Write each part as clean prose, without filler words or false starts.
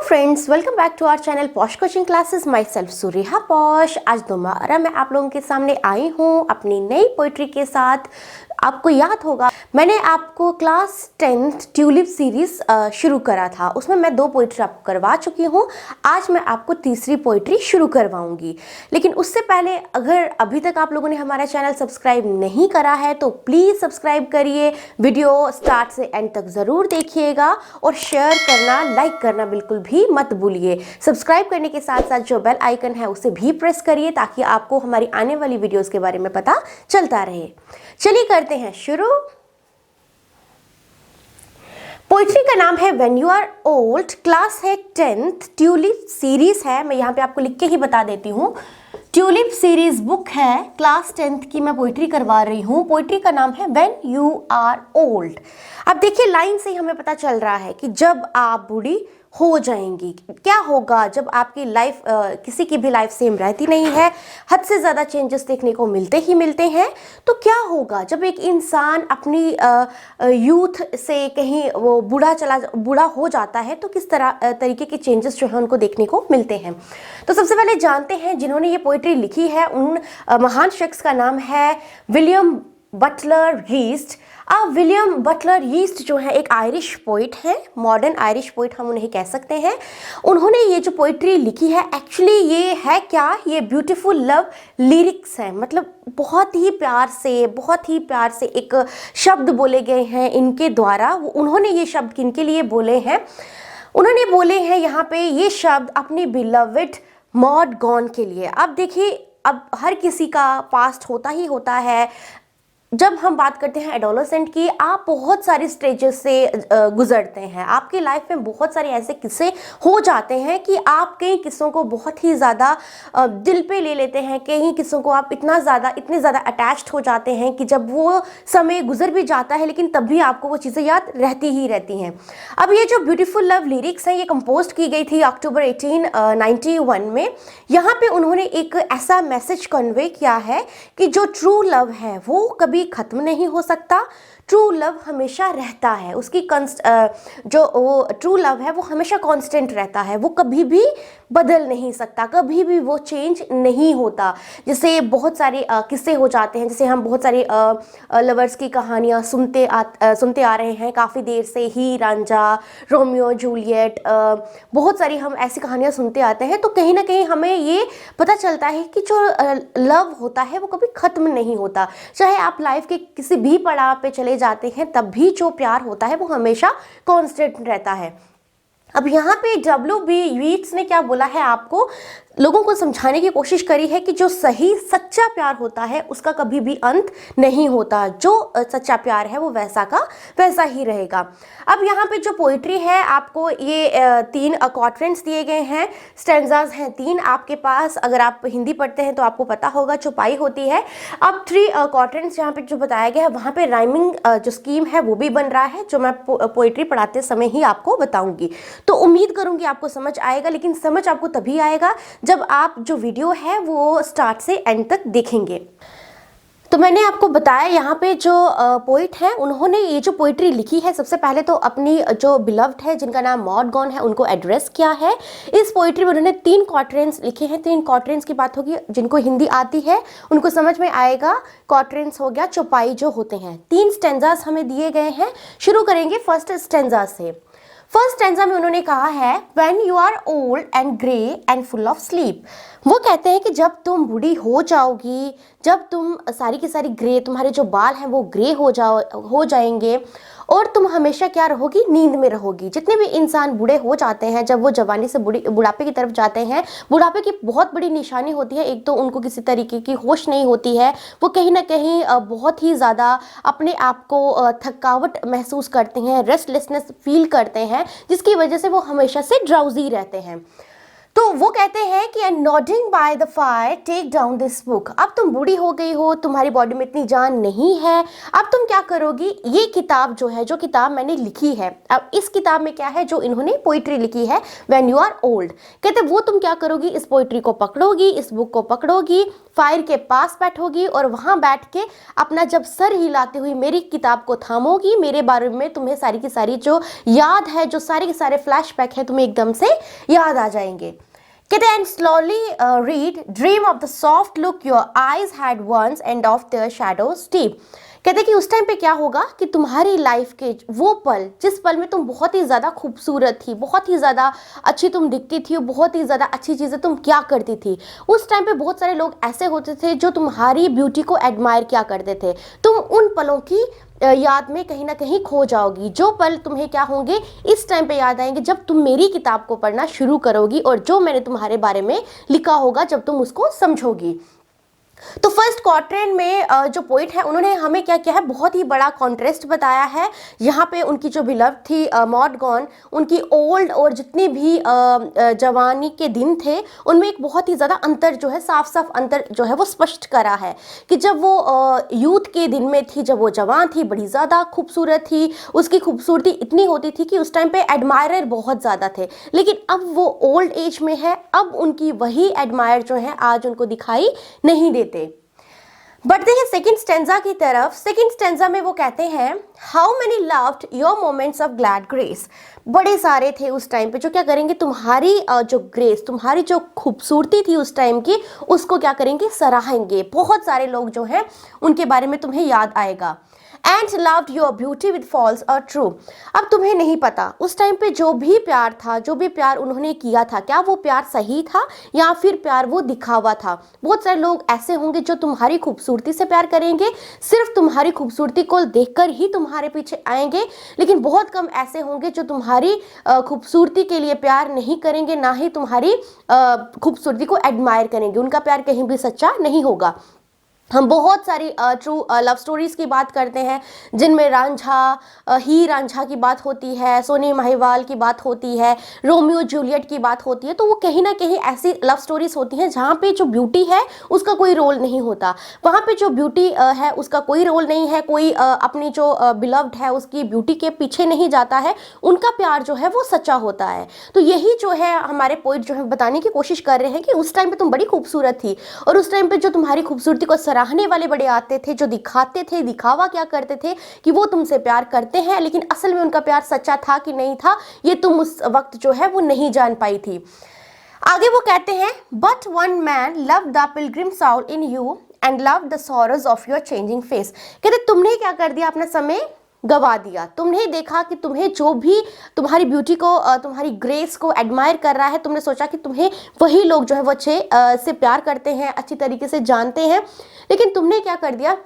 Friends, welcome back to our channel Posh coaching classes. Myself Sureha Posh. आज दोबारा मैं आप लोगों के सामने आई हूँ अपनी नई पोइट्री के साथ। आपको याद होगा मैंने आपको क्लास 10th ट्यूलिप सीरीज शुरू करा था, उसमें मैं 2 पोइट्री आपको करवा चुकी हूँ। आज मैं आपको तीसरी पोइट्री शुरू करवाऊंगी, लेकिन उससे पहले अगर अभी तक आप लोगों ने हमारा चैनल सब्सक्राइब नहीं करा है तो प्लीज़ सब्सक्राइब करिए। वीडियो स्टार्ट से एंड तक ज़रूर देखिएगा और शेयर करना, लाइक करना बिल्कुल भी मत भूलिए। सब्सक्राइब करने के साथ साथ जो बेल आइकन है उसे भी प्रेस करिए ताकि आपको हमारी आने वाली वीडियोस के बारे में पता चलता रहे। चलिए करते हैं शुरू। पोइट्री का नाम है when you are old, class है 10th, ट्यूलिप सीरीज है। मैं यहाँ पे आपको लिख के ही बता देती हूँ, ट्यूलिप सीरीज बुक है, क्लास 10th की मैं पोइट्री करवा रही हूँ। पोइट्री का नाम है व्हेन यू आर ओल्ड। अब देखिए लाइन से ही हमें पता चल रहा है कि जब आप बूढ़ी हो जाएंगी क्या होगा। जब आपकी लाइफ किसी की भी लाइफ सेम रहती नहीं है, हद से ज़्यादा चेंजेस देखने को मिलते ही मिलते हैं, तो क्या होगा जब एक इंसान अपनी यूथ से कहीं वो बूढ़ा हो जाता है, तो किस तरीके के चेंजेस जो है उनको देखने को मिलते हैं। तो सबसे पहले जानते हैं जिन्होंने ये पोइट्री लिखी है, उन महान शख्स का नाम है William Butler yeast. William Butler yeast जो है एक आयरिश पोइट है, मॉडर्न आयरिश पोइट हम उन्हें कह सकते हैं। उन्होंने ये जो पोइट्री लिखी है, एक्चुअली ये है क्या, ये ब्यूटीफुल लव लिरिक्स है। मतलब बहुत ही प्यार से एक शब्द बोले गए हैं इनके द्वारा। उन्होंने ये शब्द किनके लिए बोले हैं? उन्होंने बोले हैं यहाँ पे ये शब्द अपनी बिलवड मॉड गॉन के लिए। अब देखिए, अब हर किसी का पास्ट होता ही होता है। जब हम बात करते हैं एडोलेसेंट की, आप बहुत सारी स्टेजेस से गुजरते हैं। आपकी लाइफ में बहुत सारे ऐसे किस्से हो जाते हैं कि आप कई किस्सों को बहुत ही ज़्यादा दिल पे ले लेते हैं। कई किस्सों को आप इतने ज़्यादा अटैच्ड हो जाते हैं कि जब वो समय गुजर भी जाता है लेकिन तब भी आपको वो चीज़ें याद रहती ही रहती हैं। अब ये जो ब्यूटीफुल लव लिरिक्स हैं, ये कंपोज की गई थी अक्टूबर 1891 में। यहाँ पे उन्होंने एक ऐसा मैसेज कन्वे किया है कि जो ट्रू लव है वो कभी खत्म नहीं हो सकता। ट्रू लव हमेशा रहता है, उसकी जो वो ट्रू लव है वो हमेशा कांस्टेंट रहता है, वो कभी भी बदल नहीं सकता, कभी भी वो चेंज नहीं होता। जैसे बहुत सारे किस्से हो जाते हैं, जैसे हम बहुत सारे लवर्स की कहानियाँ सुनते आ रहे हैं काफ़ी देर से, ही रांझा, रोमियो जूलियट, बहुत सारी हम ऐसी कहानियाँ सुनते आते हैं। तो कहीं ना कहीं हमें ये पता चलता है कि जो लव होता है वो कभी ख़त्म नहीं होता। चाहे आप लाइफ के किसी भी पड़ाव पे चले जाते हैं, तब भी जो प्यार होता है वो हमेशा कांस्टेंट रहता है। अब यहाँ पे W.B. यीट्स ने क्या बोला है, आपको लोगों को समझाने की कोशिश करी है कि जो सही सच्चा प्यार होता है उसका कभी भी अंत नहीं होता। जो सच्चा प्यार है वो वैसा का वैसा ही रहेगा। अब यहाँ पे जो पोइट्री है, आपको ये 3 क्वाड्रेंट्स दिए गए हैं, स्टैंजाज हैं 3 आपके पास। अगर आप हिंदी पढ़ते हैं तो आपको पता होगा चौपाई होती है। अब 3 क्वाड्रेंट्स यहाँ पे जो बताया गया है, वहाँ पे राइमिंग जो स्कीम है वो भी बन रहा है, जो मैं पोइट्री पढ़ाते समय ही आपको बताऊंगी। तो उम्मीद करूंगी आपको समझ आएगा, लेकिन समझ आपको तभी आएगा जब आप जो वीडियो है वो स्टार्ट से एंड तक देखेंगे। तो मैंने आपको बताया यहाँ पे जो पोइट हैं उन्होंने ये जो पोइट्री लिखी है, सबसे पहले तो अपनी जो बिलव्ड है जिनका नाम मॉड गॉन है उनको एड्रेस किया है। इस पोइट्री में उन्होंने 3 क्वाड्रेंट्स लिखे हैं। 3 क्वाड्रेंट्स की बात होगी, जिनको हिंदी आती है उनको समझ में आएगा। क्वाड्रेंट्स हो गया चौपाई जो होते हैं। 3 स्टैंजास हमें दिए गए हैं। शुरू करेंगे फर्स्ट स्टैंजा से। फर्स्ट स्टैंजा में उन्होंने कहा है when you are old and grey and full of sleep. वो कहते हैं कि जब तुम बूढ़ी हो जाओगी, जब तुम सारी की सारी ग्रे, तुम्हारे जो बाल हैं वो ग्रे हो जाएंगे और तुम हमेशा क्या रहोगी, नींद में रहोगी। जितने भी इंसान बूढ़े हो जाते हैं, जब वो जवानी से बुढ़ापे की तरफ जाते हैं, बुढ़ापे की बहुत बड़ी निशानी होती है। एक तो उनको किसी तरीके की होश नहीं होती है, वो कहीं ना कहीं बहुत ही ज़्यादा अपने आप को थकावट महसूस करते हैं, रेस्टलेसनेस फील करते हैं, जिसकी वजह से वो हमेशा से ड्राउजी रहते हैं। तो वो कहते हैं कि and nodding by the fire take down this book. अब तुम बूढ़ी हो गई हो, तुम्हारी बॉडी में इतनी जान नहीं है, अब तुम क्या करोगी, ये किताब जो है, जो किताब मैंने लिखी है, अब इस किताब में क्या है, जो इन्होंने पोइट्री लिखी है व्हेन यू आर ओल्ड, कहते वो तुम क्या करोगी, इस पोइट्री को पकड़ोगी, इस बुक को पकड़ोगी, फायर के पास बैठोगी और वहां बैठ के अपना जब सर हिलाते हुए मेरी किताब को थामोगी, मेरे बारे में तुम्हें सारी की सारी जो याद है, जो सारे के सारे फ्लैशबैक है, तुम्हें एकदम से याद आ जाएंगे। कहते हैं slowly read dream of the soft look your eyes had once and of their shadows deep। कहते हैं कि उस टाइम पे क्या होगा कि तुम्हारी लाइफ के वो पल, जिस पल में तुम बहुत ही ज़्यादा खूबसूरत थी, बहुत ही ज़्यादा अच्छी तुम दिखती थी, बहुत ही ज़्यादा अच्छी चीज़ें तुम क्या करती थी, उस टाइम पे बहुत सारे लोग ऐसे होते थे जो तुम्हारी ब्यूटी को एडमायर क्या करते थे। तुम उन पलों की याद में कहीं ना कहीं खो जाओगी। जो पल तुम्हें क्या होंगे, इस टाइम पे याद आएंगे जब तुम मेरी किताब को पढ़ना शुरू करोगी और जो मैंने तुम्हारे बारे में लिखा होगा जब तुम उसको समझोगी। तो फर्स्ट क्वाड्रेंट में जो पोइट है उन्होंने हमें क्या किया है, बहुत ही बड़ा कॉन्ट्रास्ट बताया है। यहाँ पे उनकी जो बिलव्ड थी मॉड गॉन, उनकी ओल्ड और जितने भी जवानी के दिन थे उनमें एक बहुत ही ज़्यादा अंतर जो है, साफ साफ अंतर जो है वो स्पष्ट करा है कि जब वो यूथ के दिन में थी, जब वो जवान थी, बड़ी ज़्यादा खूबसूरत थी, उसकी खूबसूरती इतनी होती थी कि उस टाइम पे एडमायरर बहुत ज़्यादा थे। लेकिन अब वो ओल्ड एज में है, अब उनकी वही एडमायर जो है आज उनको दिखाई नहीं देते। बढ़ते हैं सेकंड स्टेंजा की तरफ। सेकंड स्टेंजा में वो कहते हैं how many loved your moments of glad grace. बड़े सारे थे उस टाइम पे जो क्या करेंगे, तुम्हारी जो ग्रेस, तुम्हारी जो खूबसूरती थी उस टाइम की, उसको क्या करेंगे, सराहेंगे। बहुत सारे लोग जो हैं उनके बारे में तुम्हें याद आएगा। And loved your beauty with false और ट्रू। अब तुम्हें नहीं पता उस टाइम पे जो भी प्यार था, जो भी प्यार उन्होंने किया था, क्या वो प्यार सही था या फिर प्यार वो दिखावा था। बहुत सारे लोग ऐसे होंगे जो तुम्हारी खूबसूरती से प्यार करेंगे, सिर्फ तुम्हारी खूबसूरती को देखकर ही तुम्हारे पीछे आएंगे, लेकिन बहुत कम ऐसे होंगे जो तुम्हारी खूबसूरती के लिए प्यार नहीं करेंगे, ना ही तुम्हारी खूबसूरती को एडमायर करेंगे। उनका प्यार कहीं भी सच्चा नहीं होगा। हम बहुत सारी ट्रू लव स्टोरीज़ की बात करते हैं जिनमें रांझा, ही रांझा की बात होती है, सोनी महिवाल की बात होती है, रोमियो जूलियट की बात होती है। तो वो कहीं ना कहीं ऐसी लव स्टोरीज़ होती हैं जहाँ पे जो ब्यूटी है उसका कोई रोल नहीं होता। वहाँ पे जो ब्यूटी है उसका कोई रोल नहीं है, कोई अपनी जो बिलव्ड है उसकी ब्यूटी के पीछे नहीं जाता है, उनका प्यार जो है वो सच्चा होता है। तो यही जो है हमारे पोइट जो है बताने की कोशिश कर रहे हैं कि उस टाइम पे तुम बड़ी खूबसूरत थी और उस टाइम पे जो तुम्हारी खूबसूरती को सराहने वाले बड़े आते थे, जो दिखाते थे, दिखावा क्या करते थे कि वो तुमसे प्यार करते हैं, लेकिन असल में उनका प्यार सच्चा था कि नहीं था ये तुम उस वक्त जो है वो नहीं जान पाई थी। आगे वो कहते हैं but one man love the Pilgrim Saul in you and love the sorrows of your changing face. कहते तुमने क्या कर दिया, अपना समय गवा दिया। तुमने देखा कि तुम्हें जो भी तुम्हारी ब्यूटी को, तुम्हारी ग्रेस को एडमायर कर रहा है, तुमने सोचा कि तुम्हें वही लोग जो है वो अच्छे से प्यार करते हैं, अच्छी तरीके से जानते हैं, लेकिन तुमने क्या कर दिया,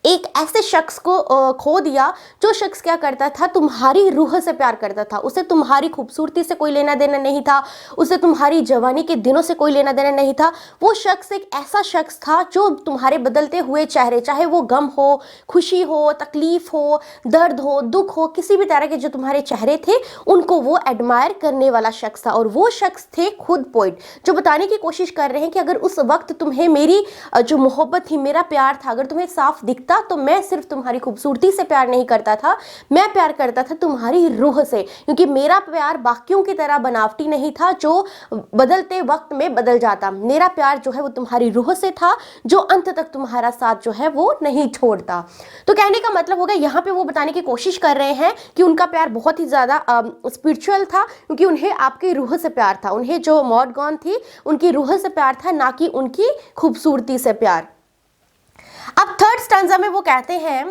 एक ऐसे शख्स को खो दिया जो शख्स क्या करता था, तुम्हारी रूह से प्यार करता था। उसे तुम्हारी खूबसूरती से कोई लेना देना नहीं था, उसे तुम्हारी जवानी के दिनों से कोई लेना देना नहीं था। वो शख्स एक ऐसा शख्स था जो तुम्हारे बदलते हुए चेहरे, चाहे वो गम हो, खुशी हो, तकलीफ हो, दर्द हो, दुख हो, किसी भी तरह के जो तुम्हारे चेहरे थे उनको वो एडमायर करने वाला शख्स था। और वो शख्स थे खुद पोइट, जो बताने की कोशिश कर रहे हैं कि अगर उस वक्त तुम्हें मेरी जो मोहब्बत थी, मेरा प्यार था, अगर तुम्हें साफ दिखता तो मैं सिर्फ तुम्हारी खूबसूरती से प्यार नहीं करता था, मैं प्यार करता था तुम्हारी रूह से, क्योंकि मेरा प्यार बाकियों की तरह बनावटी नहीं था जो बदलते वक्त में बदल जाता। मेरा प्यार जो है वो तुम्हारी रूह से था जो अंत तक तुम्हारा साथ जो है वो नहीं छोड़ता। तो कहने का मतलब होगा, यहाँ पे वो बताने की कोशिश कर रहे हैं कि उनका प्यार बहुत ही ज़्यादा स्पिरिचुअल था, क्योंकि उन्हें आपकी रूह से प्यार था। उन्हें जो मॉड गॉन थी उनकी रूह से प्यार था, ना कि उनकी खूबसूरती से प्यार। अब थर्ड स्टैंजा में वो कहते हैं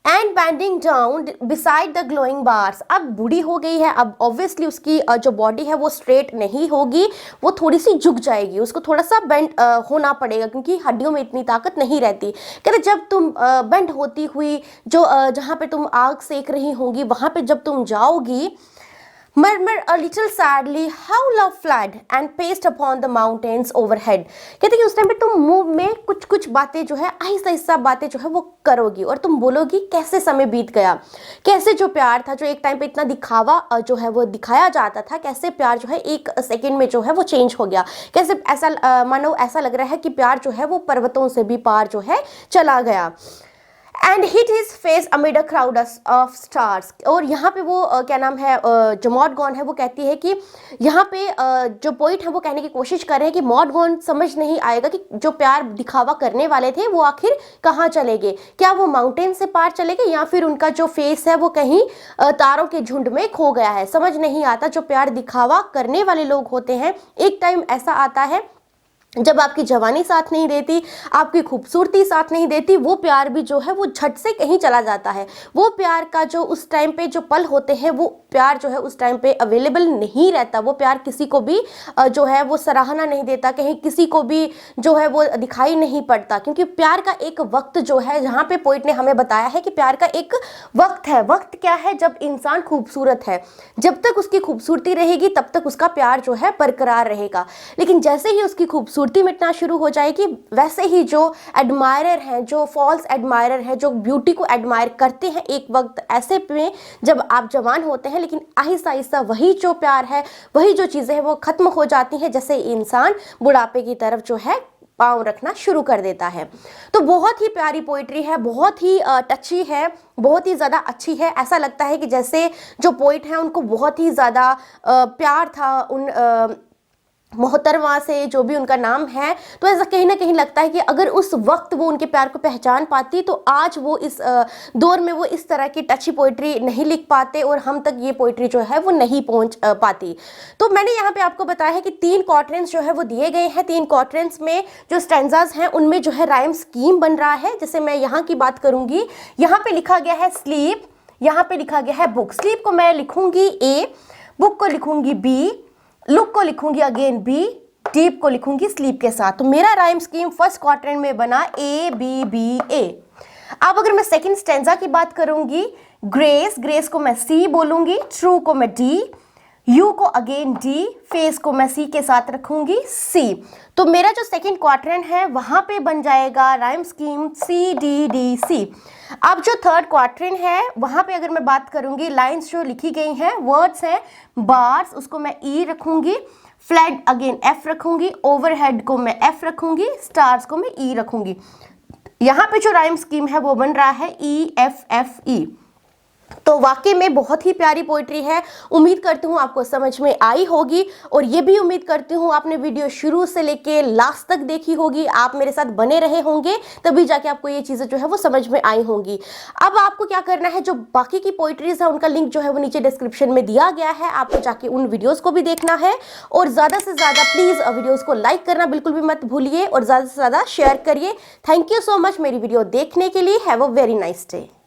and bending down beside the glowing bars. अब बूढ़ी हो गई है, अब ऑब्वियसली उसकी जो बॉडी है वो स्ट्रेट नहीं होगी, वो थोड़ी सी झुक जाएगी, उसको थोड़ा सा बेंड होना पड़ेगा क्योंकि हड्डियों में इतनी ताकत नहीं रहती। कहते जब तुम बेंड होती हुई जो जहाँ पे तुम आग सेक रही होंगी वहाँ पे जब तुम जाओगी, murmur a little sadly how love fled and paced upon the mountains overhead। कहते हैं कि उस टाइम पे तुम मुंह में कुछ कुछ बातें जो है आहिस्ता आहिस्ता बातें जो है वो करोगी और तुम बोलोगी कैसे समय बीत गया, कैसे जो प्यार था जो एक टाइम पे इतना दिखावा जो है वो दिखाया जाता था, कैसे प्यार जो है एक सेकंड में जो है वो चेंज हो गया, कैसे ऐसा मानो ऐसा लग रहा है कि प्यार जो है वो पर्वतों से भी पार जो है चला गया। And hit his face amid a crowd of stars. और यहाँ पे वो क्या नाम है जो मॉड गॉन है वो कहती है कि यहाँ पे जो पोइट है वो कहने की कोशिश कर रहे हैं कि मॉड गॉन समझ नहीं आएगा कि जो प्यार दिखावा करने वाले थे वो आखिर कहाँ चले गए, क्या वो माउंटेन से पार चले गए या फिर उनका जो फेस है वो कहीं तारों के झुंड में खो गया है। समझ नहीं आता, जो प्यार दिखावा करने वाले लोग होते हैं एक टाइम ऐसा आता है जब आपकी जवानी साथ नहीं देती, आपकी खूबसूरती साथ नहीं देती, वो प्यार भी जो है वो झट से कहीं चला जाता है। वो प्यार का जो उस टाइम पे जो पल होते हैं वो प्यार जो है उस टाइम पे अवेलेबल नहीं रहता। वो प्यार किसी को भी जो है वो सराहना नहीं देता, कहीं किसी को भी जो है वो दिखाई नहीं पड़ता, क्योंकि प्यार का एक वक्त जो है, जहाँ पे पोइट ने हमें बताया है कि प्यार का एक वक्त है। वक्त क्या है? जब इंसान खूबसूरत है, जब तक उसकी खूबसूरती रहेगी तब तक उसका प्यार जो है बरकरार रहेगा। लेकिन जैसे ही उसकी खूबसूरती मिटना शुरू हो जाएगी, वैसे ही जो एडमायरर हैं, जो फॉल्स एडमायरर हैं, जो ब्यूटी को एडमायर करते हैं, एक वक्त ऐसे में जब आप जवान होते हैं, लेकिन आहिस्ता आहिस्ता वही जो प्यार है, वही जो चीज़ें हैं वो खत्म हो जाती हैं, जैसे इंसान बुढ़ापे की तरफ जो है पाँव रखना शुरू कर देता है। तो बहुत ही प्यारी पोइट्री है, बहुत ही टची है, बहुत ही ज़्यादा अच्छी है। ऐसा लगता है कि जैसे जो पोइट हैं उनको बहुत ही ज़्यादा प्यार था उन मोहतरमा से, जो भी उनका नाम है। तो ऐसा कहीं ना कहीं लगता है कि अगर उस वक्त वो उनके प्यार को पहचान पाती तो आज वो इस दौर में वो इस तरह की टची पोइट्री नहीं लिख पाते और हम तक ये पोइट्री जो है वो नहीं पहुंच पाती। तो मैंने यहाँ पे आपको बताया है कि 3 क्वार्टरेंस जो है वो दिए गए हैं। 3 क्वार्टरेंस में जो स्टैंजाज हैं उनमें जो है राइम स्कीम बन रहा है। जैसे मैं यहाँ की बात करूँगी, यहाँ पे लिखा गया है स्लीप, यहाँ पे लिखा गया है बुक। स्लीप को मैं लिखूंगी ए, बुक को लिखूंगी बी, लुक को लिखूंगी अगेन बी, डीप को लिखूंगी स्लीप के साथ। तो मेरा राइम स्कीम फर्स्ट क्वार्टर में बना ए बी बी ए। अब अगर मैं सेकंड स्टेंजा की बात करूंगी, ग्रेस, ग्रेस को मैं सी बोलूंगी, ट्रू को मैं डी, यू को अगेन डी, फेस को मैं सी के साथ रखूंगी सी। तो मेरा जो सेकंड क्वार्टरन है वहां पे बन जाएगा rhyme scheme C D D C. अब जो थर्ड क्वार्टरन है वहां पे अगर मैं बात करूंगी, लाइंस जो लिखी गई हैं, वर्ड्स हैं, बार्स, उसको मैं ई रखूंगी, फ्लैट अगेन एफ रखूंगी, ओवरहेड को मैं एफ रखूंगी, स्टार्स को मैं ई रखूंगी। यहाँ पे जो राइम स्कीम है वो बन रहा है ई एफ एफ ई। तो वाकई में बहुत ही प्यारी पोइट्री है। उम्मीद करती हूँ आपको समझ में आई होगी और ये भी उम्मीद करती हूँ आपने वीडियो शुरू से लेके लास्ट तक देखी होगी, आप मेरे साथ बने रहे होंगे, तभी जाके आपको ये चीज़ें जो है वो समझ में आई होंगी। अब आपको क्या करना है, जो बाकी की पोइट्रीज है उनका लिंक जो है वो नीचे डिस्क्रिप्शन में दिया गया है, आपको जाके उन वीडियोज़ को भी देखना है और ज़्यादा से ज़्यादा प्लीज़ वीडियोज़ को लाइक करना बिल्कुल भी मत भूलिए और ज़्यादा से ज़्यादा शेयर करिए। थैंक यू सो मच मेरी वीडियो देखने के लिए। Have a very nice day.